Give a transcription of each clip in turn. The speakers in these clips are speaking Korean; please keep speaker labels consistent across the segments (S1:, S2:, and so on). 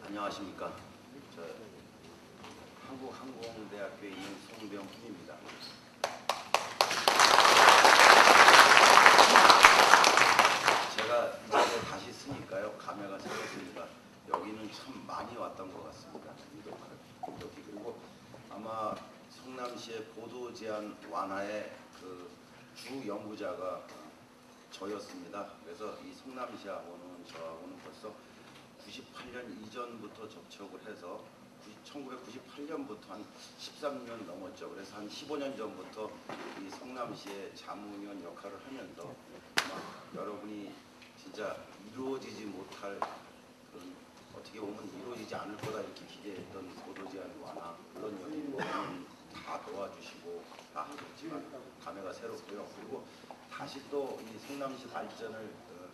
S1: 안녕하십니까. 저 한국항공대학교에 있는 송병훈입니다. 제가 이 자리에 다시 쓰니까요. 감회가 새롭습니다. 여기는 참 많이 왔던 것 같습니다. 여기 그리고 아마 성남시의 보도 제한 완화의 그 주 연구자가 저였습니다. 그래서 이 성남시하고는 저하고는 벌써 98년 이전부터 접촉을 해서 1998년부터 한 13년 넘었죠. 그래서 한 15년 전부터 이 성남시의 자문위원 역할을 하면서 여러분이 진짜 이루어지지 못할 그런 어떻게 보면 이루어지지 않을 거다 이렇게 기대했던 보도제한 완화 물론 여기 다 도와주시고 다 하셨지만 감회가 새롭고요. 그리고 다시 또 이 성남시 발전을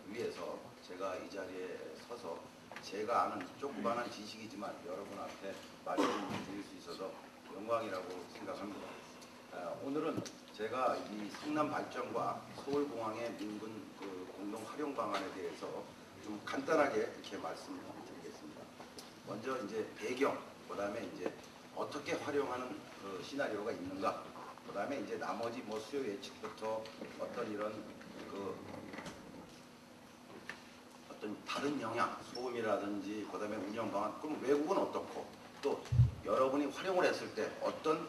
S1: 위해서 제가 이 자리에 서서 제가 아는 조그마한 지식이지만 여러분 앞에 말씀드릴 수 있어서 영광이라고 생각합니다. 오늘은 제가 이 성남 발전과 서울공항의 민분 공동 활용 방안에 대해서 좀 간단하게 이렇게 말씀드리겠습니다. 먼저 이제 배경, 그다음에 이제 어떻게 활용하는 그 시나리오가 있는가, 그다음에 이제 나머지 뭐 수요 예측부터 어떤 이런 어떤 다른 영향, 소음이라든지 그다음에 운영 방안, 그럼 외국은 어떻고 또 여러분이 활용을 했을 때 어떤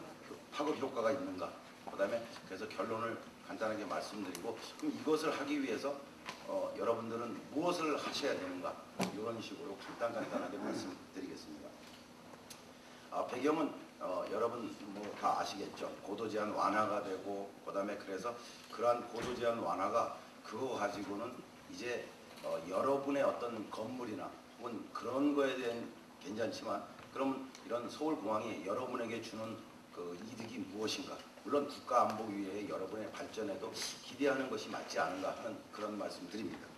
S1: 파급 효과가 있는가, 그다음에 그래서 결론을 간단하게 말씀드리고 그럼 이것을 하기 위해서 여러분들은 무엇을 하셔야 되는가 이런 식으로 간단하게 말씀드리겠습니다. 배경은 여러분 뭐 다 아시겠죠. 고도 제한 완화가 되고 그다음에 그래서 그러한 고도 제한 완화가 그거 가지고는 이제 여러분의 어떤 건물이나 혹은 그런 거에 대한 괜찮지만 그러면 이런 서울공항이 여러분에게 주는 그 이득이 무엇인가, 물론 국가안보위에 여러분의 발전에도 기대하는 것이 맞지 않은가 하는 그런 말씀 드립니다.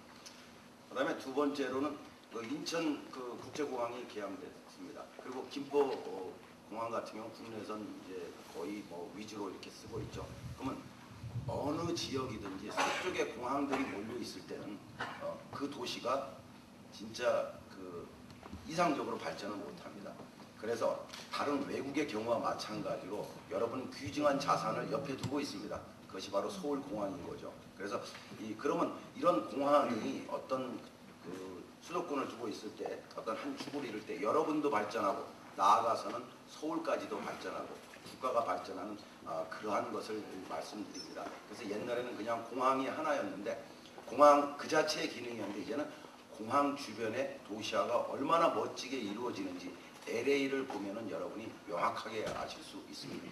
S1: 그 다음에 두 번째로는 그 인천 그 국제공항이 개항됐습니다. 그리고 김포 공항 같은 경우 국내선 이제 거의 뭐 위주로 이렇게 쓰고 있죠. 그러면 어느 지역이든지 서쪽에 공항들이 몰려 있을 때는 그 도시가 진짜 그 이상적으로 발전을 못합니다. 그래서 다른 외국의 경우와 마찬가지로 여러분 귀중한 자산을 옆에 두고 있습니다. 그것이 바로 서울공항인 거죠. 그래서 그러면 이런 공항이 어떤 그 수도권을 두고 있을 때 어떤 한 축을 이룰 때 여러분도 발전하고 나아가서는 서울까지도 발전하고 국가가 발전하는 그러한 것을 말씀드립니다. 그래서 옛날에는 그냥 공항이 하나였는데 공항 그 자체의 기능이었는데 이제는 공항 주변의 도시화가 얼마나 멋지게 이루어지는지 LA를 보면은 여러분이 명확하게 아실 수 있습니다.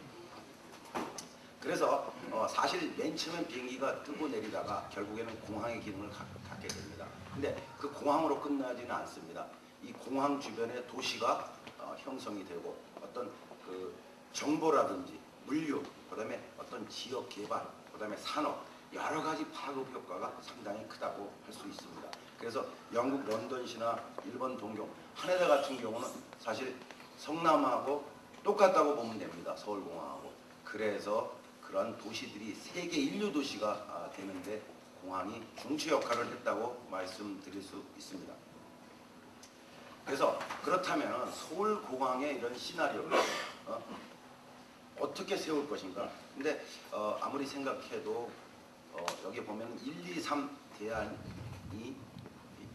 S1: 그래서 사실 맨 처음엔 비행기가 뜨고 내리다가 결국에는 공항의 기능을 갖게 됩니다. 근데 그 공항으로 끝나지는 않습니다. 이 공항 주변의 도시가 형성이 되고 어떤 그 정보라든지 물류, 그다음에 어떤 지역 개발, 그다음에 산업 여러 가지 파급 효과가 상당히 크다고 할 수 있습니다. 그래서 영국 런던시나 일본 동경, 하네다 같은 경우는 사실 성남하고 똑같다고 보면 됩니다. 서울공항하고. 그래서 그런 도시들이 세계 인류 도시가 되는데 공항이 중추 역할을 했다고 말씀드릴 수 있습니다. 그래서 그렇다면 서울공항의 이런 시나리오를 어떻게 세울 것인가. 근데 아무리 생각해도 여기 보면 1, 2, 3 대안이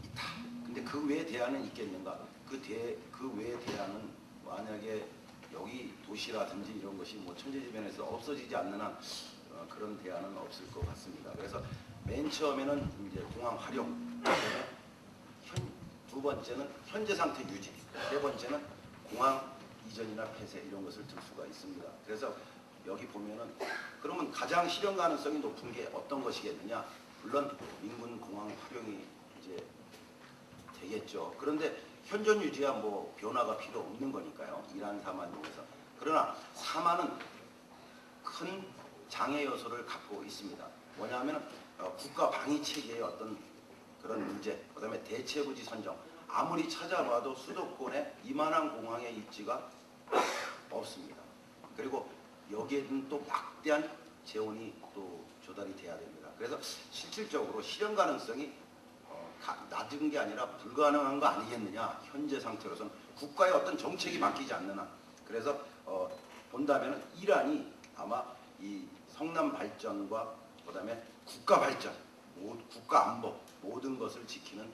S1: 있다. 근데 그 외의 대안은 있겠는가? 그 외의 대안은 만약에 여기 도시라든지 이런 것이 뭐 천재지변에서 없어지지 않는 한 그런 대안은 없을 것 같습니다. 그래서 맨 처음에는 이제 공항 활용, 두 번째는 현재 상태 유지, 세 번째는 공항 이전이나 폐쇄 이런 것을 들 수가 있습니다. 그래서 여기 보면은 그러면 가장 실현 가능성이 높은 게 어떤 것이겠느냐? 물론 민분 공항 활용이 이제 되겠죠. 그런데 현존 유지야 뭐 변화가 필요 없는 거니까요. 이란 사만에서. 그러나 사만은 큰 장애 요소를 갖고 있습니다. 뭐냐면 국가 방위 체계의 어떤 그런 문제, 그다음에 대체부지 선정. 아무리 찾아봐도 수도권에 이만한 공항의 입지가 없습니다. 그리고 여기에는 또 막대한 재원이 또 조달이 돼야 됩니다. 그래서 실질적으로 실현 가능성이 낮은 게 아니라 불가능한 거 아니겠느냐. 현재 상태로서는 국가의 어떤 정책이 맡기지 않는 한. 그래서 본다면 이란이 아마 이 성남 발전과 그다음에 국가 발전, 국가 안보 모든 것을 지키는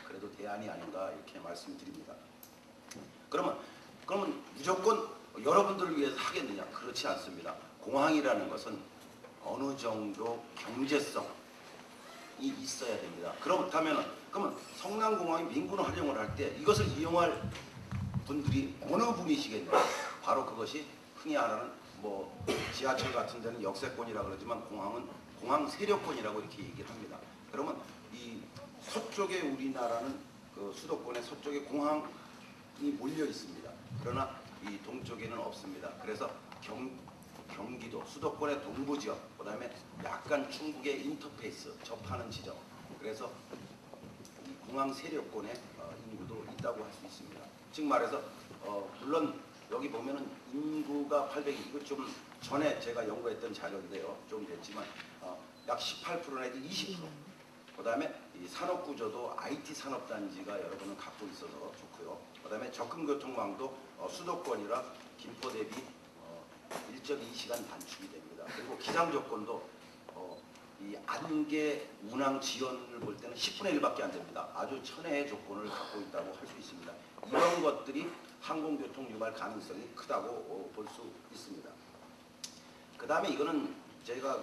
S1: 그래도 대안이 아닌가 이렇게 말씀드립니다. 그러면 무조건 여러분들을 위해서 하겠느냐? 그렇지 않습니다. 공항이라는 것은 어느 정도 경제성이 있어야 됩니다. 그러면 성남공항이 민군 활용을 할 때 이것을 이용할 분들이 어느 분이시겠냐? 바로 그것이 흔히 말하는 뭐 지하철 같은 데는 역세권이라 그러지만 공항은 공항 세력권이라고 이렇게 얘기를 합니다. 그러면 이 서쪽에 우리나라는 그 수도권의 서쪽에 공항이 몰려 있습니다. 그러나 이 동쪽에는 없습니다. 그래서 경기도 수도권의 동부 지역, 그다음에 약간 중국의 인터페이스 접하는 지점. 그래서 이 공항 세력권의 인구도 있다고 할 수 있습니다. 즉 말해서 물론 여기 보면은 인구가 800이 이거 좀 전에 제가 연구했던 자료인데요. 좀 됐지만 약 18% 내지 20%. 그다음에 이 산업 구조도 IT 산업 단지가 여러분은 갖고 있어서 좋고요. 그다음에 접근 교통망도 수도권이라 김포 대비 1.2시간 단축이 됩니다. 그리고 기상 조건도 이 안개 운항 지연을 볼 때는 10분의 1밖에 안 됩니다. 아주 천혜의 조건을 갖고 있다고 할 수 있습니다. 이런 것들이 항공교통 유발 가능성이 크다고 볼 수 있습니다. 그 다음에 이거는 제가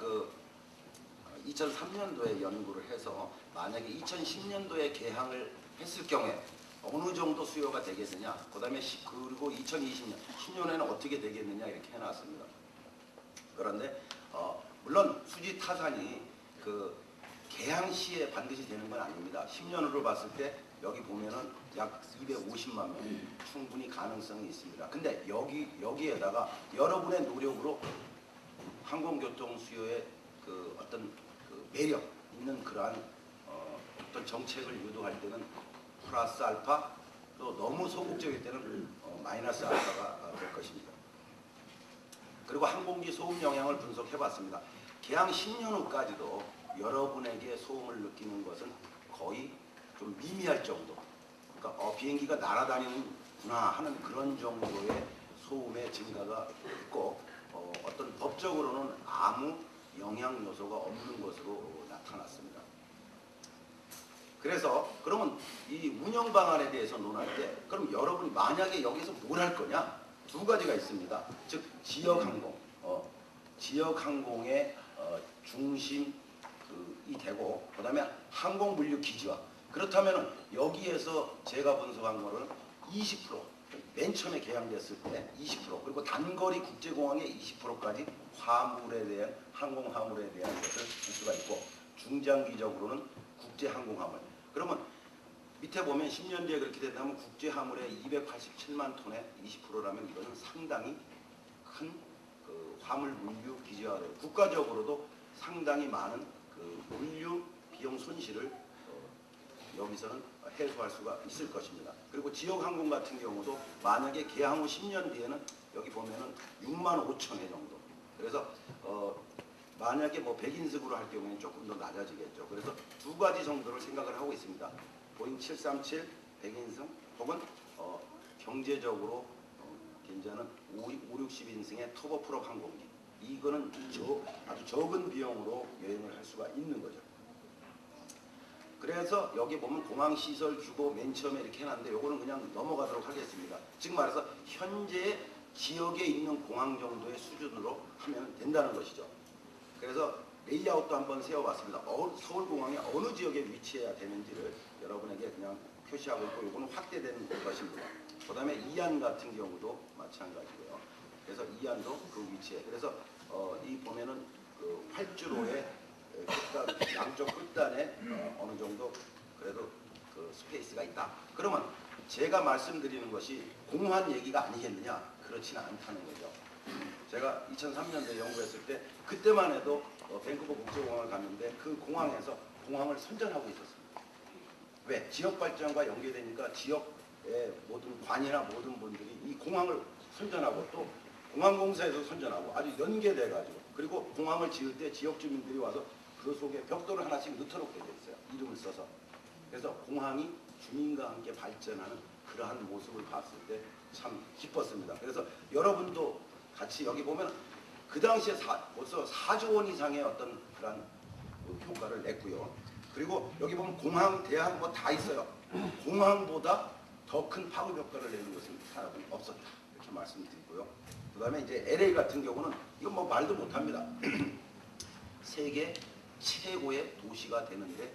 S1: 2003년도에 연구를 해서 만약에 2010년도에 개항을 했을 경우에 어느 정도 수요가 되겠느냐, 그 다음에 그리고 2020년, 10년에는 어떻게 되겠느냐 이렇게 해놨습니다. 그런데 물론 수지 타산이 개항 시에 반드시 되는 건 아닙니다. 10년으로 봤을 때 여기 보면은 약 250만 명 충분히 가능성이 있습니다. 근데 여기에다가 여러분의 노력으로 항공교통 수요의 어떤 매력 있는 그러한 어떤 정책을 유도할 때는 플러스 알파, 또 너무 소극적일 때는 마이너스 알파가 될 것입니다. 그리고 항공기 소음 영향을 분석해 봤습니다. 개항 10년 후까지도 여러분에게 소음을 느끼는 것은 거의 좀 미미할 정도, 그러니까 비행기가 날아다니는구나 하는 그런 정도의 소음의 증가가 있고 어떤 법적으로는 아무 영향 요소가 없는 것으로 나타났습니다. 그래서 그러면 이 운영 방안에 대해서 논할 때 그럼 여러분이 만약에 여기서 뭘 할 거냐? 두 가지가 있습니다. 즉 지역 항공, 지역 항공의 중심이 되고 그다음에 항공 물류 기지화. 그렇다면 여기에서 제가 분석한 거는 20%, 맨 처음에 개항됐을 때 20%, 그리고 단거리 국제공항의 20%까지 화물에 대한 항공 화물에 대한 것을 볼 수가 있고 중장기적으로는 국제 항공 화물. 그러면 밑에 보면 10년 뒤에 그렇게 된다면 국제 화물의 287만 톤의 20%라면 이거는 상당히 큰 화물 물류 기지화를 국가적으로도 상당히 많은 물류 비용 손실을 여기서는 해소할 수가 있을 것입니다. 그리고 지역 항공 같은 경우도 만약에 개항 후 10년 뒤에는 여기 보면은 6만 5천 회 정도. 그래서 만약에 뭐 100인승으로 할 경우에는 조금 더 낮아지겠죠. 그래서 두 가지 정도를 생각을 하고 있습니다. 보잉 737 100인승 혹은 경제적으로 괜찮은 5, 60인승의 터보프롭 항공기. 이거는 아주 적은 비용으로 여행을 할 수가 있는 거죠. 그래서 여기 보면 공항시설 규모 맨 처음에 이렇게 해놨는데 요거는 그냥 넘어가도록 하겠습니다. 즉 말해서 현재 지역에 있는 공항 정도의 수준으로 하면 된다는 것이죠. 그래서 레이아웃도 한번 세워봤습니다. 서울공항이 어느 지역에 위치해야 되는지를 여러분에게 그냥 표시하고 있고 요거는 확대되는 것입니다. 그 다음에 이안 같은 경우도 마찬가지고요. 그래서 이안도 그 위치에. 그래서 이 보면은 활주로의 양쪽 끝단에 어느 정도 그래도 스페이스가 있다. 그러면 제가 말씀드리는 것이 공허한 얘기가 아니겠느냐? 그렇지는 않다는 거죠. 제가 2003년도에 연구했을 때 그때만 해도 밴쿠버 국제공항을 갔는데 그 공항에서 공항을 선전하고 있었습니다. 왜? 지역 발전과 연계되니까 지역의 모든 관이나 모든 분들이 이 공항을 선전하고 또 공항공사에서 선전하고 아주 연계돼가지고 그리고 공항을 지을 때 지역 주민들이 와서 그 속에 벽돌을 하나씩 넣도록 되어 있어요. 이름을 써서. 그래서 공항이 주민과 함께 발전하는 그러한 모습을 봤을 때 참 기뻤습니다. 그래서 여러분도 같이 여기 보면 그 당시에 벌써 4조 원 이상의 어떤 그런 효과를 냈고요. 그리고 여기 보면 공항, 대항 뭐 다 있어요. 공항보다 더 큰 파급 효과를 내는 것은 하나도 없었다. 이렇게 말씀드리고요. 그 다음에 이제 LA 같은 경우는 이건 뭐 말도 못합니다. 세계 최고의 도시가 되는데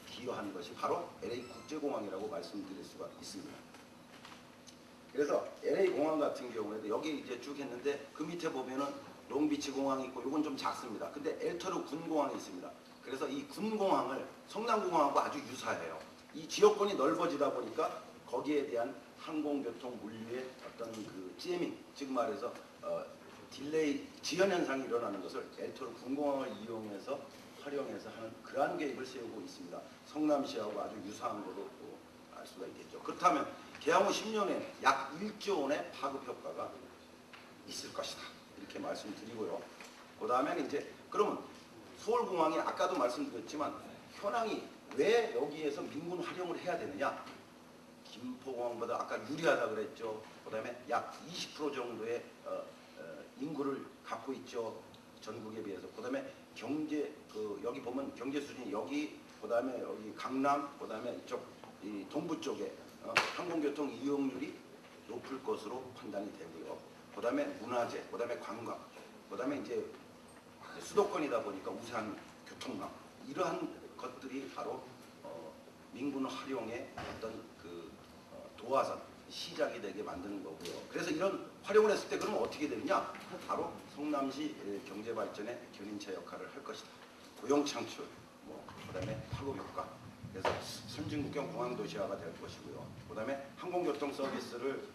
S1: 기여한 것이 바로 LA 국제공항이라고 말씀드릴 수가 있습니다. 그래서 LA 공항 같은 경우에도 여기 이제 쭉 했는데 그 밑에 보면은 롱비치 공항이 있고 이건 좀 작습니다. 근데 엘터르 군공항이 있습니다. 그래서 이 군공항을 성남공항하고 아주 유사해요. 이 지역권이 넓어지다 보니까 거기에 대한 항공교통 물류의 어떤 그 제밍, 즉 말해서 딜레이, 지연 현상이 일어나는 것을 엘터르 군공항을 이용해서 활용해서 하는 그러한 계획을 세우고 있습니다. 성남시하고 아주 유사한 것으로 알 수가 있겠죠. 그렇다면 개항 후 10년에 약 1조 원의 파급 효과가 있을 것이다. 이렇게 말씀드리고요. 그 다음에 이제 그러면 서울공항이 아까도 말씀드렸지만 현황이 왜 여기에서 민군 활용을 해야 되느냐? 김포공항보다 아까 유리하다 그랬죠. 그 다음에 약 20% 정도의 인구를 갖고 있죠. 전국에 비해서. 그 다음에 경제, 여기 보면 경제 수준이 여기, 그 다음에 여기 강남, 그 다음에 이쪽 이 동부 쪽에 항공교통 이용률이 높을 것으로 판단이 되고요. 그 다음에 문화재, 그 다음에 관광, 그 다음에 이제 수도권이다 보니까 우산, 교통망 이러한 것들이 바로 민군 활용의 어떤 그 도화선 시작이 되게 만드는 거고요. 그래서 이런 활용을 했을 때 그러면 어떻게 되느냐? 바로 성남시 경제 발전의 견인차 역할을 할 것이다. 고용 창출, 그다음에 파급 효과. 그래서 선진국형 공항 도시화가 될 것이고요. 그다음에 항공교통 서비스를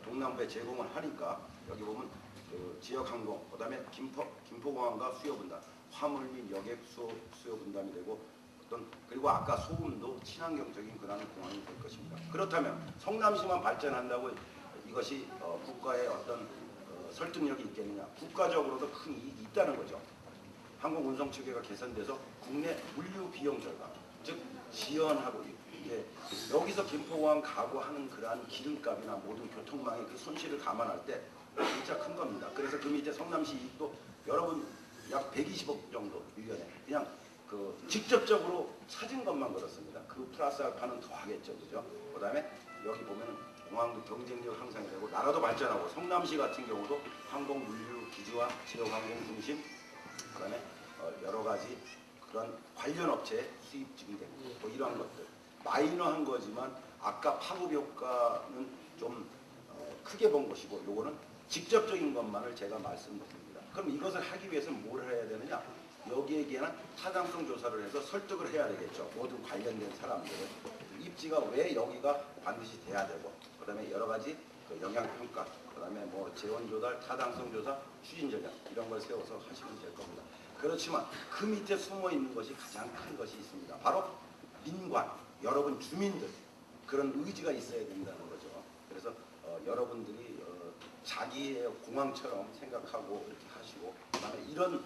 S1: 동남부에 제공을 하니까 여기 보면 그 지역 항공, 그다음에 김포공항과 수요 분단, 화물 및 여객 수요 분담이 되고 그리고 아까 소음도 친환경적인 그런 공항이 될 것입니다. 그렇다면 성남시만 발전한다고 이것이 국가의 어떤 설득력이 있겠느냐? 국가적으로도 큰 이익이 있다는 거죠. 항공운송 체계가 개선돼서 국내 물류 비용 절감, 즉 지연하고 여기서 김포공항 가고 하는 그러한 기름값이나 모든 교통망의 그 손실을 감안할 때 진짜 큰 겁니다. 그래서 그 밑에 성남시 이익도 여러분 약 120억 정도 1년에 그냥 그 직접적으로 찾은 것만 그렇습니다. 그 플러스 알파는 더 하겠죠. 그죠? 그 다음에 여기 보면 공항도 경쟁력 향상이 되고 나라도 발전하고 성남시 같은 경우도 항공 물류 기지화 지역 항공 중심 그 다음에 여러 가지 그런 관련 업체의 수입 증대 뭐 이러한 것들 마이너한 거지만 아까 파급 효과는 좀 크게 본 것이고 요거는 직접적인 것만을 제가 말씀드립니다. 그럼 이것을 하기 위해서는 뭘 해야 되느냐? 여기에 대한 타당성 조사를 해서 설득을 해야 되겠죠. 모든 관련된 사람들은 입지가 왜 여기가 반드시 돼야 되고 그 다음에 여러 가지 그 영향평가 그 다음에 뭐 재원조달, 타당성 조사, 추진전략 이런 걸 세워서 하시면 될 겁니다. 그렇지만 그 밑에 숨어 있는 것이 가장 큰 것이 있습니다. 바로 민관, 여러분 주민들 그런 의지가 있어야 된다는 거죠. 그래서 여러분들이 자기의 공항처럼 생각하고 이렇게 하시고 그다음에 이런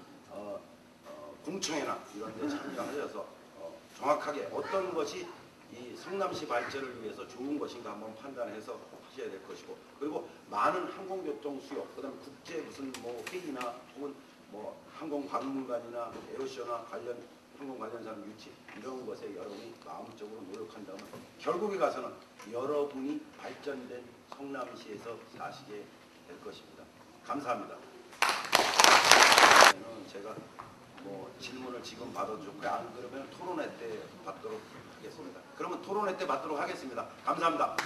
S1: 공청회나 이런 데 참여하셔서 정확하게 어떤 것이 이 성남시 발전을 위해서 좋은 것인가 한번 판단해서 하셔야 될 것이고 그리고 많은 항공교통 수요 그다음에 국제 무슨 뭐 회의나 혹은 뭐 항공박물관이나 에어쇼나 관련 항공 관련사는 유치 이런 것에 여러분이 마음적으로 노력한다면 결국에 가서는 여러분이 발전된 성남시에서 사시게 될 것입니다. 감사합니다. 제가 뭐 질문을 지금 받아도 좋고 안 그러면 토론회 때 받도록 하겠습니다. 그러면 토론회 때 받도록 하겠습니다. 감사합니다.